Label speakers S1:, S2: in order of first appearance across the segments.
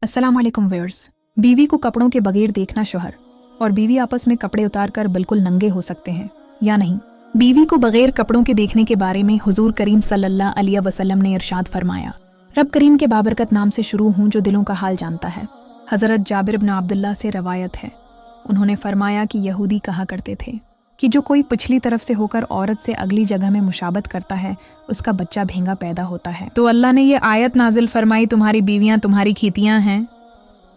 S1: अस्सलाम वालेकुम व्यूअर्स। बीवी को कपड़ों के बगैर देखना शोहर और बीवी आपस में कपड़े उतारकर बिल्कुल नंगे हो सकते हैं या नहीं। बीवी को बगैर कपड़ों के देखने के बारे में हुजूर करीम सल्लल्लाहु अलैहि वसल्लम ने इरशाद फरमाया। रब करीम के बाबरकत नाम से शुरू हूँ जो दिलों का हाल जानता है। हज़रत जाबिर इब्न अब्दुल्लाह से रवायत है, उन्होंने फरमाया कि यहूदी कहा करते थे कि जो कोई पिछली तरफ से होकर औरत से अगली जगह में मुशाबत करता है उसका बच्चा भेंगा पैदा होता है। तो अल्लाह ने ये आयत नाजिल फरमाई, तुम्हारी बीवियां तुम्हारी खीतियां हैं,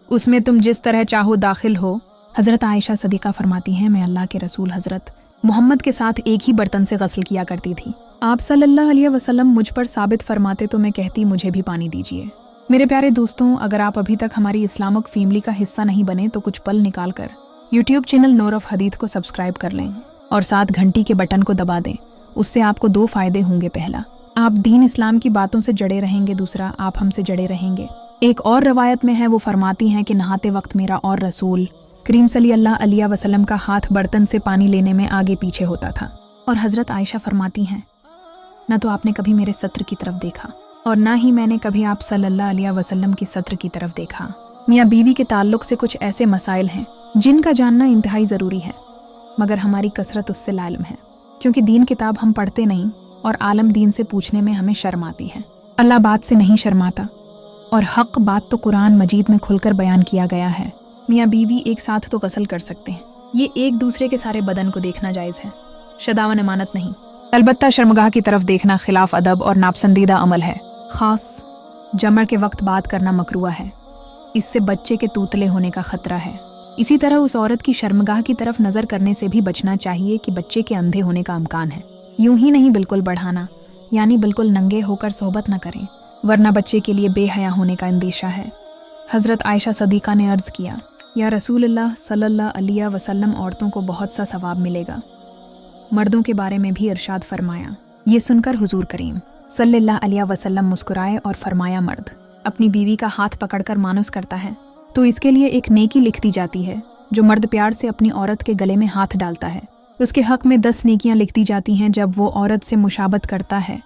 S1: उसमें तुम जिस तरह चाहो दाखिल हो। हज़रत आयशा सदीक़ा फरमाती हैं, मैं अल्लाह के रसूल हज़रत मोहम्मद के साथ एक ही बर्तन से गस्ल किया करती थी। आप सल्लल्लाहु अलैहि वसल्लम मुझ पर साबित फरमाते तो मैं कहती मुझे भी पानी दीजिए। मेरे प्यारे दोस्तों, अगर आप अभी तक हमारी इस्लामिक फैमिली का हिस्सा नहीं बने तो कुछ पल निकाल कर यूट्यूब चैनल नूर ऑफ हदीथ को सब्सक्राइब कर लें और साथ घंटी के बटन को दबा दें। उससे आपको 2 फायदे होंगे। पहला, आप दीन इस्लाम की बातों से जड़े रहेंगे। दूसरा, आप हमसे जड़े रहेंगे। एक और रवायत में है, वो फरमाती हैं कि नहाते वक्त मेरा और रसूल करीम सल्लल्लाहु अलैहि वसल्लम का हाथ बर्तन से पानी लेने में आगे पीछे होता था। और हज़रत आयशा फरमाती हैं, न तो आपने कभी मेरे सत्र की तरफ देखा और ना ही मैंने कभी आप सल्लल्लाहु अलैहि वसल्लम की सत्र की तरफ देखा। मियाँ बीवी के ताल्लुक से कुछ ऐसे मसाइल हैं जिनका जानना इंतहाई ज़रूरी है, मगर हमारी कसरत उससे लालम है, क्योंकि दीन किताब हम पढ़ते नहीं और आलम दीन से पूछने में हमें शर्म आती है। अल्लाह बात से नहीं शर्माता और हक बात तो कुरान मजीद में खुलकर बयान किया गया है। मियाँ बीवी एक साथ तो गस्ल कर सकते हैं, ये एक दूसरे के सारे बदन को देखना जायज़ है, शदावन इमानत नहीं। अलबत्ता शर्मगाह की तरफ देखना खिलाफ अदब और नापसंदीदा अमल है। ख़ास जमर के वक्त बात करना मकरूह है, इससे बच्चे के तूतले होने का खतरा है। इसी तरह उस औरत की शर्मगाह की तरफ नज़र करने से भी बचना चाहिए कि बच्चे के अंधे होने का इम्कान है। यूं ही नहीं बिल्कुल बढ़ाना, यानी बिल्कुल नंगे होकर सोहबत न करें, वरना बच्चे के लिए बेहया होने का अंदेशा है। हज़रत आयशा सदीक़ा ने अर्ज़ किया, या रसूलुल्लाह सल्लल्लाहु अलैहि वसल्लम, औरतों को बहुत सा सवाब मिलेगा। मर्दों के बारे में भी इरशाद फरमाया। ये सुनकर हुजूर करीम सल्लल्लाहु अलैहि वसल्लम मुस्कुराए और फरमाया, मर्द अपनी बीवी का हाथ पकड़कर मानुस करता है तो इसके लिए एक नेकी लिख दी जाती है। जो मर्द प्यार से अपनी औरत के गले में हाथ डालता है उसके हक में 10 नेकियां लिख दी जाती हैं। जब वो औरत से मुशाबत करता है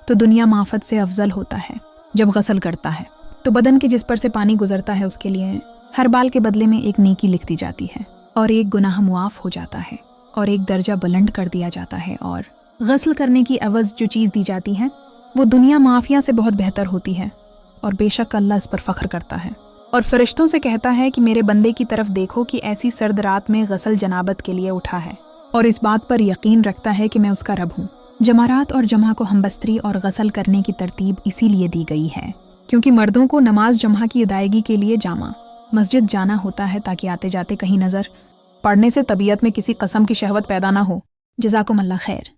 S1: तो दुनिया माफत से अफजल होता है। जब गस्ल करता है तो बदन के जिस पर से पानी गुजरता है उसके लिए हर बाल के बदले में एक नेकी लिख दी जाती है और एक गुनाह मुआफ हो जाता है और एक दर्जा बुलंद कर दिया जाता है। और गस्ल करने की एवज़ जो चीज़ दी जाती है वो दुनिया माफिया से बहुत बेहतर होती है और बेशक अल्लाह इस पर फ़ख्र करता है और फरिश्तों से कहता है कि मेरे बंदे की तरफ देखो कि ऐसी सर्द रात में गस्ल जनाबत के लिए उठा है और इस बात पर यकीन रखता है कि मैं उसका रब हूँ। जमारात और जमा को हमबस्तरी और गस्ल करने की तरतीब इसीलिए दी गई है क्योंकि मर्दों को नमाज जमा की अदायगी के लिए जामा मस्जिद जाना होता है ताकि आते जाते कहीं नज़र पड़ने से तबीयत में किसी कस्म की शहवत पैदा ना हो। जज़ाकुमुल्लाह खैर।